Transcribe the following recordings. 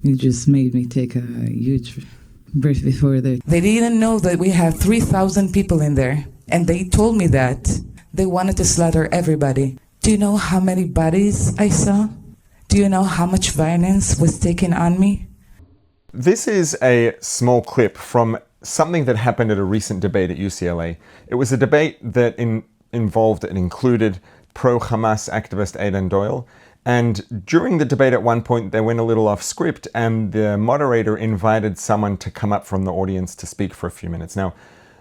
You just made me take a huge breath before that. They didn't know that we have 3,000 people in there, and they told me that. They wanted to slaughter everybody. Do you know how many bodies I saw? Do you know how much violence was taken on me? This is a small clip from something that happened at a recent debate at UCLA. It was a debate that involved and included pro-Hamas activist Aidan Doyle. And during the debate at one point, they went a little off script and the moderator invited someone to come up from the audience to speak for a few minutes. Now,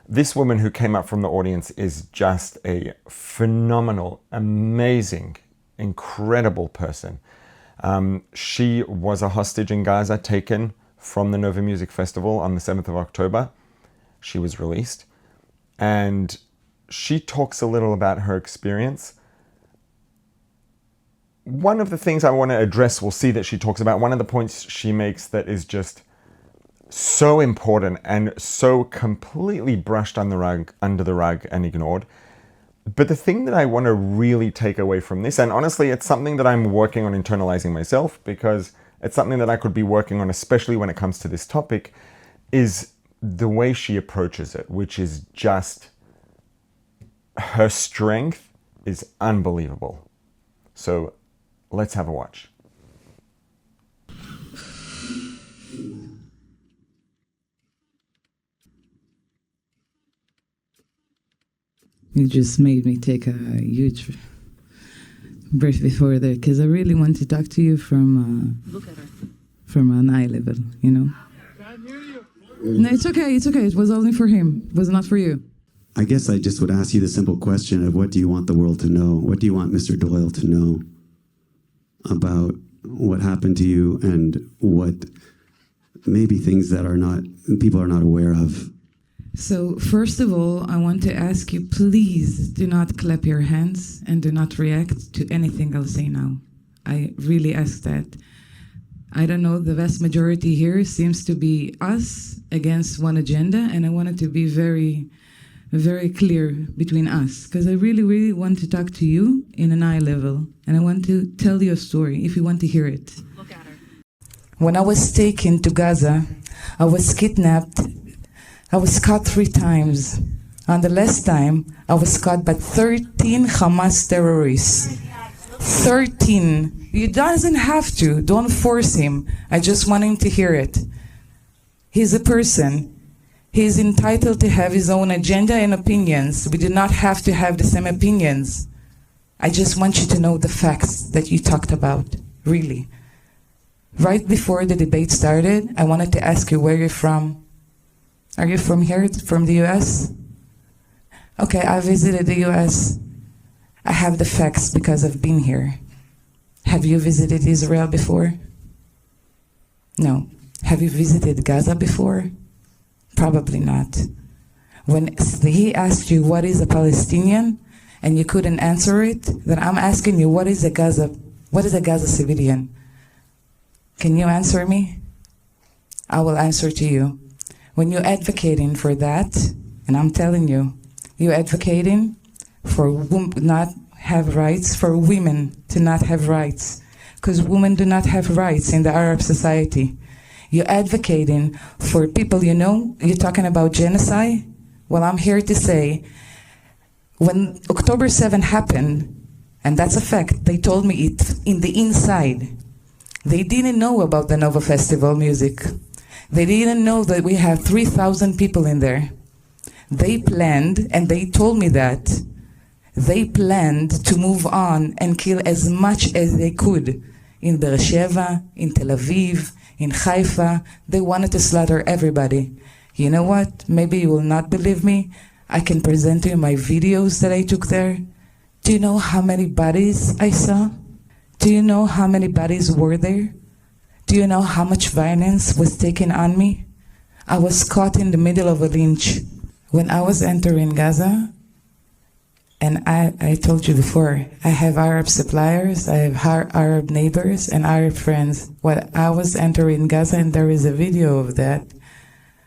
this woman who came up from the audience is just a phenomenal, amazing, incredible person. She was a hostage in Gaza taken from the Nova Music Festival on the 7th of October. She was released. And she talks a little about her experience. One of the things I want to address, we'll see that she talks about, one of the points she makes that is just so important and so completely brushed under the rug and ignored. But the thing that I want to really take away from this, and honestly, it's something that I'm working on internalizing myself because it's something that I could be working on, especially when it comes to this topic, is the way she approaches it, which is just, her strength is unbelievable. So let's have a watch. You just made me take a huge breath before that, because I really want to talk to you from an eye level, you know? Can't hear you. No, it's okay, it was only for him, it was not for you. I guess I just would ask you the simple question of what do you want the world to know? What do you want Mr. Doyle to know about what happened to you and what maybe things that people are not aware of? So first of all, I want to ask you, please do not clap your hands and do not react to anything I'll say now. I really ask that. I don't know, the vast majority here seems to be us against one agenda, and I want it to be very, very clear between us, because I really, really want to talk to you in an eye level, and I want to tell you a story if you want to hear it. Look at her. When I was taken to Gaza, I was kidnapped. I was caught 3 times. On the last time, I was caught by 13 Hamas terrorists. 13. You doesn't have to. Don't force him. I just want him to hear it. He's a person. He's entitled to have his own agenda and opinions. We do not have to have the same opinions. I just want you to know the facts that you talked about, really. Right before the debate started, I wanted to ask you where you're from. Are you from here, from the US? Okay, I visited the US. I have the facts because I've been here. Have you visited Israel before? No. Have you visited Gaza before? Probably not. When he asked you what is a Palestinian and you couldn't answer it, then I'm asking you what is a Gaza civilian? Can you answer me? I will answer to you. When you're advocating for that, and I'm telling you, you're advocating for not have rights, for women to not have rights, because women do not have rights in the Arab society. You're advocating for people, you know, you're talking about genocide. Well, I'm here to say, when October 7 happened, and that's a fact, they told me it in the inside. They didn't know about the Nova Festival music. They didn't know that we have 3,000 people in there. They planned, and they told me that, they planned to move on and kill as much as they could in Beersheba, in Tel Aviv, in Haifa. They wanted to slaughter everybody. You know what? Maybe you will not believe me. I can present you my videos that I took there. Do you know how many bodies I saw? Do you know how many bodies were there? Do you know how much violence was taken on me? I was caught in the middle of a lynch. When I was entering Gaza, and I told you before, I have Arab suppliers, I have Arab neighbors and Arab friends. When I was entering Gaza, and there is a video of that,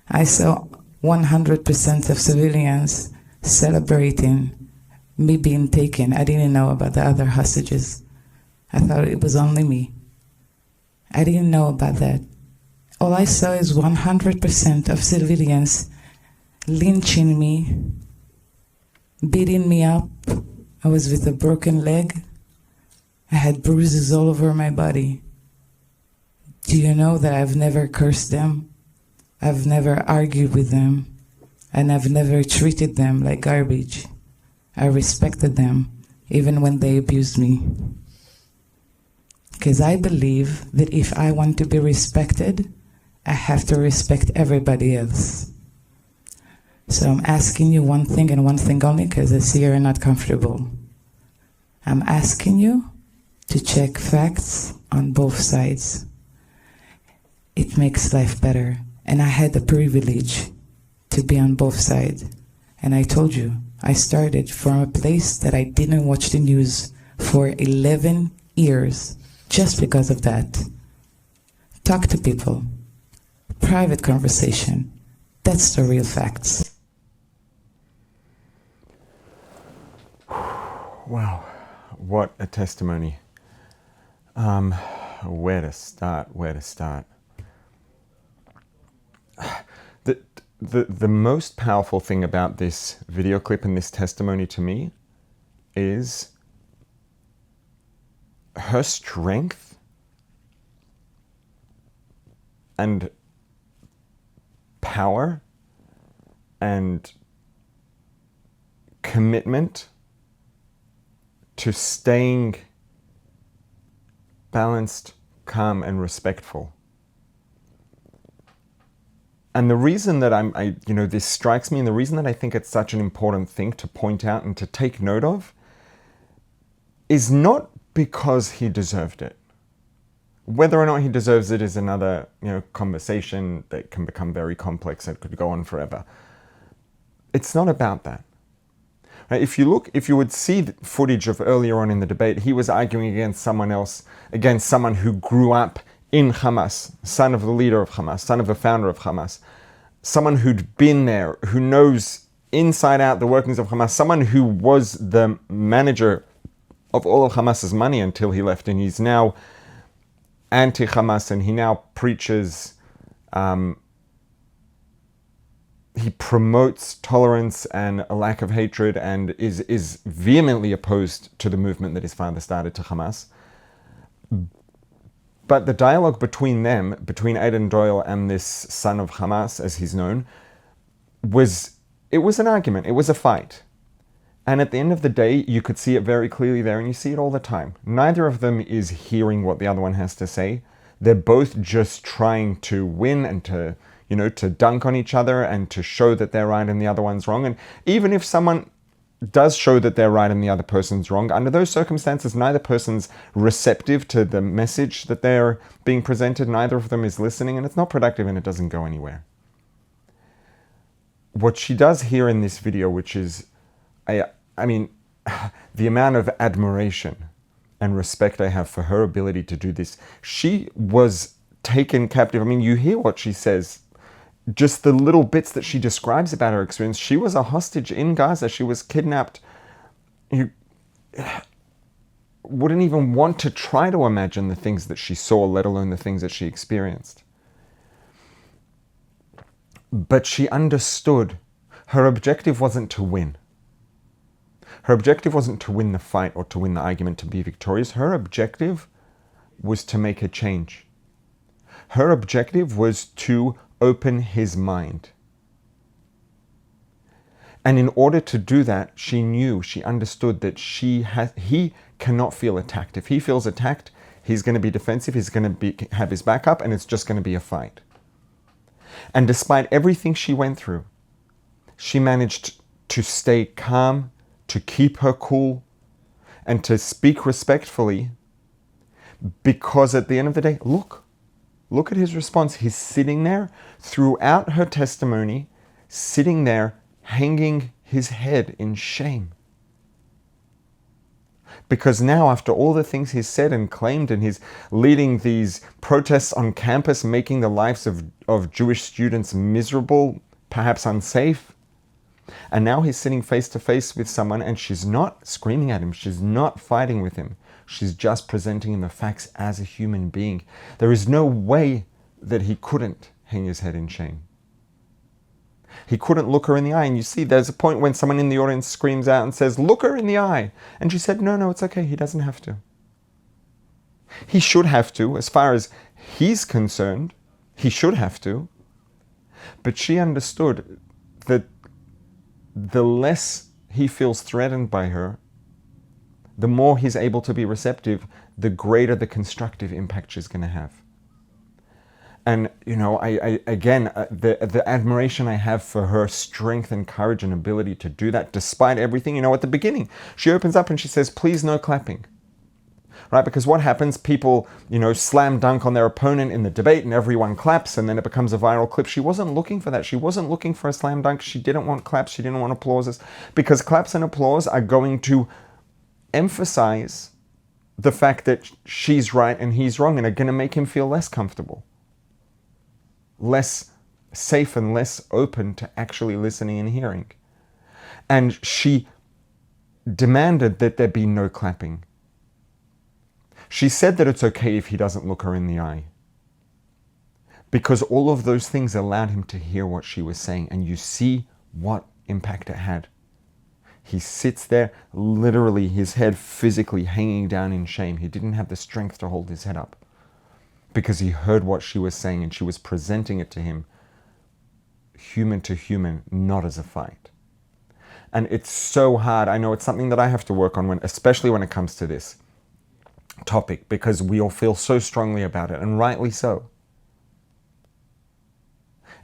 I saw 100% of civilians celebrating me being taken. I didn't know about the other hostages. I thought it was only me. I didn't know about that. All I saw is 100% of civilians lynching me, beating me up. I was with a broken leg. I had bruises all over my body. Do you know that I've never cursed them? I've never argued with them, and I've never treated them like garbage. I respected them, even when they abused me. Because I believe that if I want to be respected, I have to respect everybody else. So I'm asking you one thing and one thing only, because I see you're not comfortable. I'm asking you to check facts on both sides. It makes life better. And I had the privilege to be on both sides. And I told you, I started from a place that I didn't watch the news for 11 years, just because of that. Talk to people. Private conversation. That's the real facts. Wow, what a testimony. Where to start? The most powerful thing about this video clip and this testimony to me is her strength and power and commitment to staying balanced, calm, and respectful. And the reason that this strikes me, and the reason that I think it's such an important thing to point out and to take note of, is not because he deserved it. Whether or not he deserves it is another, conversation that can become very complex and could go on forever. It's not about that. Right? If you would see the footage of earlier on in the debate, he was arguing against someone else, against someone who grew up in Hamas, son of the leader of Hamas, son of the founder of Hamas, someone who'd been there, who knows inside out the workings of Hamas, someone who was the manager of all of Hamas's money until he left, and he's now anti-Hamas, and he now preaches, he promotes tolerance and a lack of hatred, and is vehemently opposed to the movement that his father started, to Hamas. But the dialogue between them, between Aidan Doyle and this son of Hamas, as he's known, was an argument, it was a fight. And at the end of the day, you could see it very clearly there, and you see it all the time. Neither of them is hearing what the other one has to say. They're both just trying to win and to dunk on each other and to show that they're right and the other one's wrong. And even if someone does show that they're right and the other person's wrong, under those circumstances, neither person's receptive to the message that they're being presented. Neither of them is listening, and it's not productive, and it doesn't go anywhere. What she does here in this video, which is, the amount of admiration and respect I have for her ability to do this. She was taken captive. You hear what she says. Just the little bits that she describes about her experience. She was a hostage in Gaza. She was kidnapped. You wouldn't even want to try to imagine the things that she saw, let alone the things that she experienced. But she understood her objective wasn't to win. Her objective wasn't to win the fight or to win the argument, to be victorious. Her objective was to make a change. Her objective was to open his mind. And in order to do that, she understood that he cannot feel attacked. If he feels attacked, he's going to be defensive, he's going to have his back up, and it's just going to be a fight. And despite everything she went through, she managed to stay calm, to keep her cool, and to speak respectfully, because at the end of the day, look at his response. He's sitting there throughout her testimony, sitting there, hanging his head in shame. Because now, after all the things he's said and claimed, and he's leading these protests on campus, making the lives of Jewish students miserable, perhaps unsafe, and now he's sitting face to face with someone, and she's not screaming at him, she's not fighting with him. She's just presenting him the facts as a human being. There is no way that he couldn't hang his head in shame. He couldn't look her in the eye. And you see, there's a point when someone in the audience screams out and says, "Look her in the eye." And she said, no, it's okay. He doesn't have to. He should have to. As far as he's concerned, he should have to. But she understood that the less he feels threatened by her, the more he's able to be receptive, the greater the constructive impact she's going to have. And, the admiration I have for her strength and courage and ability to do that despite everything. At the beginning, she opens up and she says, "Please, no clapping." Right? Because what happens? People, slam dunk on their opponent in the debate and everyone claps and then it becomes a viral clip. She wasn't looking for that. She wasn't looking for a slam dunk. She didn't want claps. She didn't want applauses, because claps and applause are going to emphasize the fact that she's right and he's wrong and are going to make him feel less comfortable, less safe and less open to actually listening and hearing. And she demanded that there be no clapping. She said that it's okay if he doesn't look her in the eye, because all of those things allowed him to hear what she was saying. And you see what impact it had. He sits there, literally his head physically hanging down in shame. He didn't have the strength to hold his head up, because he heard what she was saying and she was presenting it to him human to human, not as a fight. And it's so hard. I know it's something that I have to work on, especially when it comes to this topic, because we all feel so strongly about it, and rightly so.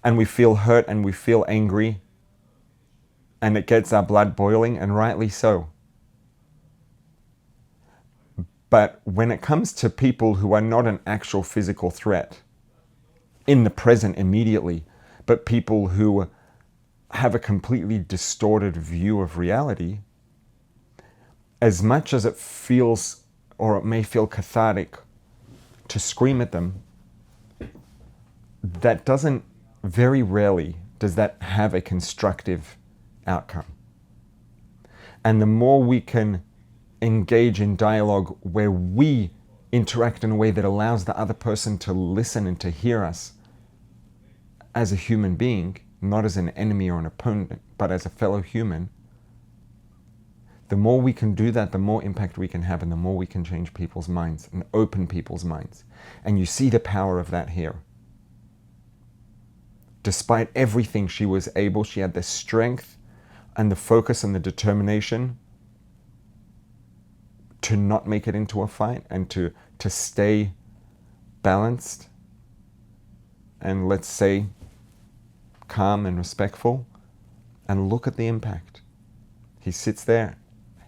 And we feel hurt and we feel angry, and it gets our blood boiling, and rightly so. But when it comes to people who are not an actual physical threat in the present immediately, but people who have a completely distorted view of reality, as much as it feels, or it may feel cathartic to scream at them, that doesn't, very rarely does that have a constructive outcome. And the more we can engage in dialogue where we interact in a way that allows the other person to listen and to hear us as a human being, not as an enemy or an opponent, but as a fellow human, the more we can do that, the more impact we can have, and the more we can change people's minds and open people's minds. And you see the power of that here. Despite everything, she had the strength and the focus and the determination to not make it into a fight, and to stay balanced and, let's say, calm and respectful. And look at the impact. He sits there,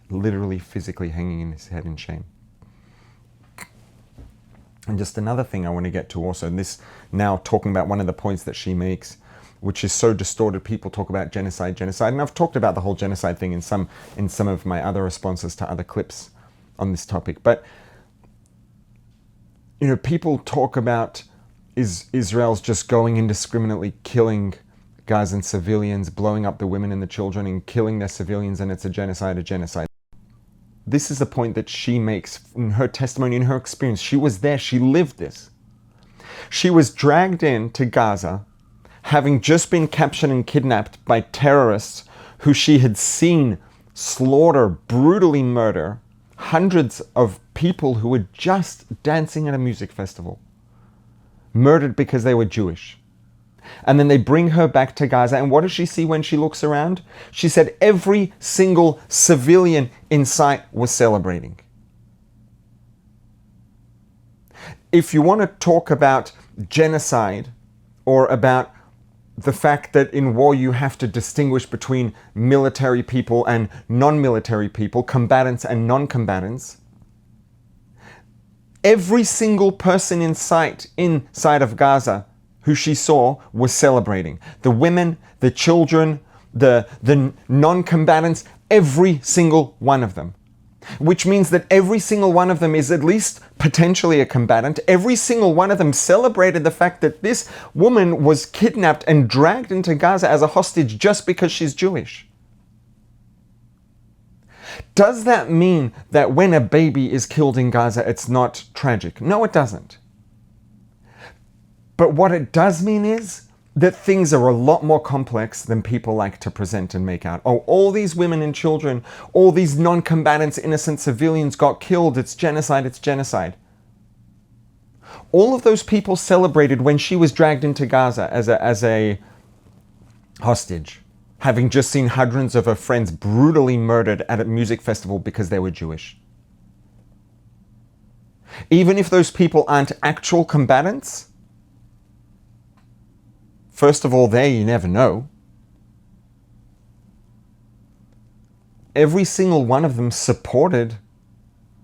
literally physically hanging in his head in shame. And just another thing I want to get to also, and this now talking about one of the points that she makes, which is so distorted. People talk about genocide, and I've talked about the whole genocide thing in some of my other responses to other clips on this topic. But people talk about Israel's just going indiscriminately killing Gazan civilians, blowing up the women and the children and killing their civilians, and it's a genocide. This is a point that she makes in her testimony, in her experience. She was there, she lived this. She was dragged into Gaza, having just been captured and kidnapped by terrorists who she had seen slaughter, brutally murder hundreds of people who were just dancing at a music festival, murdered because they were Jewish. And then they bring her back to Gaza, and what does she see when she looks around? She said every single civilian in sight was celebrating. If you want to talk about genocide, or about the fact that in war you have to distinguish between military people and non-military people, combatants and non-combatants, every single person in sight inside of Gaza who she saw was celebrating. The women, the children, the non-combatants, every single one of them. Which means that every single one of them is at least potentially a combatant. Every single one of them celebrated the fact that this woman was kidnapped and dragged into Gaza as a hostage just because she's Jewish. Does that mean that when a baby is killed in Gaza, it's not tragic? No, it doesn't. But what it does mean is that things are a lot more complex than people like to present and make out. Oh, all these women and children, all these non-combatants, innocent civilians got killed. It's genocide, it's genocide. All of those people celebrated when she was dragged into Gaza as a hostage, having just seen hundreds of her friends brutally murdered at a music festival because they were Jewish. Even if those people aren't actual combatants, first of all, there you never know. Every single one of them supported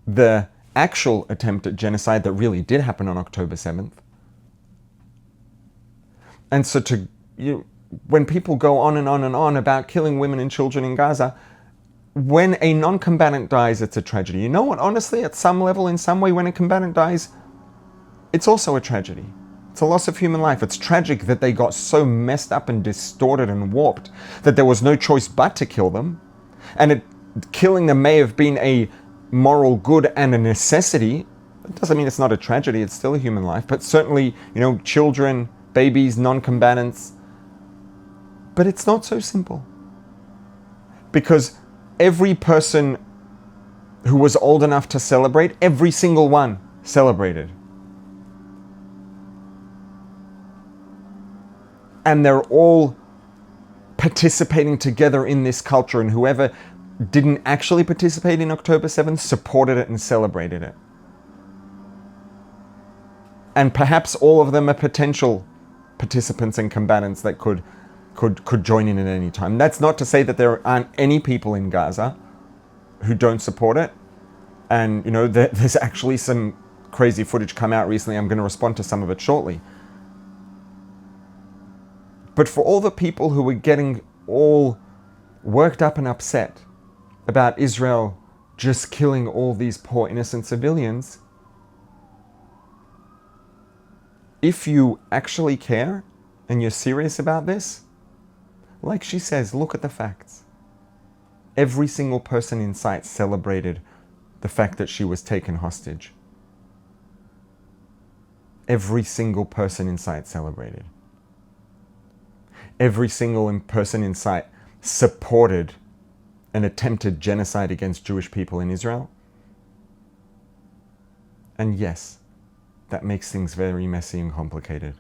the actual attempt at genocide that really did happen on October 7th. And so when people go on and on and on about killing women and children in Gaza, when a non-combatant dies, it's a tragedy. You know what? Honestly, at some level, in some way, when a combatant dies, it's also a tragedy. It's a loss of human life. It's tragic that they got so messed up and distorted and warped that there was no choice but to kill them. And killing them may have been a moral good and a necessity. It doesn't mean it's not a tragedy. It's still a human life. But certainly, children, babies, non-combatants. But it's not so simple. Because every person who was old enough to celebrate, every single one celebrated. And they're all participating together in this culture, and whoever didn't actually participate in October 7th supported it and celebrated it. And perhaps all of them are potential participants and combatants that could join in at any time. That's not to say that there aren't any people in Gaza who don't support it. And, there's actually some crazy footage come out recently. I'm going to respond to some of it shortly. But for all the people who were getting all worked up and upset about Israel just killing all these poor innocent civilians, if you actually care and you're serious about this, like she says, look at the facts. Every single person in sight celebrated the fact that she was taken hostage. Every single person in sight celebrated. Every single person in sight supported an attempted genocide against Jewish people in Israel. And yes, that makes things very messy and complicated.